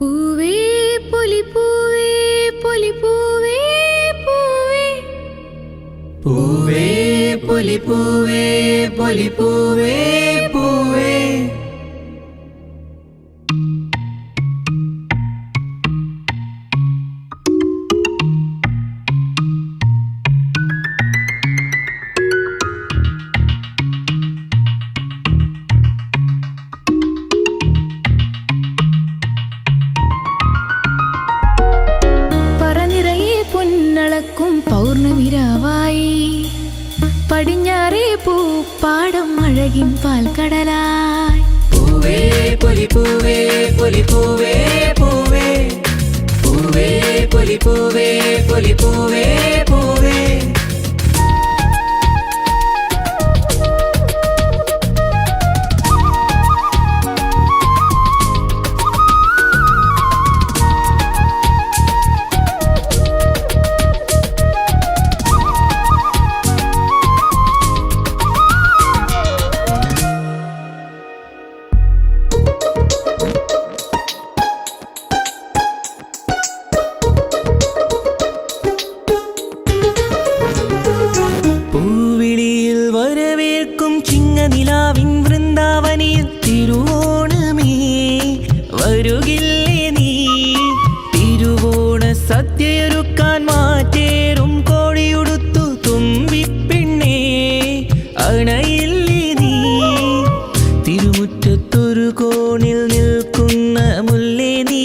പൂവേ പൊലിപ്പൂവേ പൊലിപ്പൂവേ പൂവേ പൂവേ പൊലിപ്പൂവേ പൊലിപ്പൂവേ പൂവേ പൊന്നളക്കും പൗർണമിരാവായി പടിഞ്ഞാറേ പൂപ്പാടം അഴകിൻ പാൽക്കടലായി പൂവേ പൊലിപ്പൂവേ പൊലിപ്പൂവേ പൂവേ പൂവേ പൊലിപ്പൂവേ പൊലിപ്പൂവേ പൂവേ പൂവിളിയിൽ വരവേൽക്കും ചിങ്ങനിലാവിൻ വൃന്ദാവനിയിൽ തിരുവോണമേ വരുകില്ലേ നീ തിരുവോണ സദ്യയൊരുക്കാൻ മാറ്റേറും കോഴിയുടുത്തു തുമ്പിപ്പെണ്ണേ അണയില്ലേ നീ തിരുമുറ്റത്തൊരു കോണിൽ നിൽക്കുന്ന മുല്ലേ നീ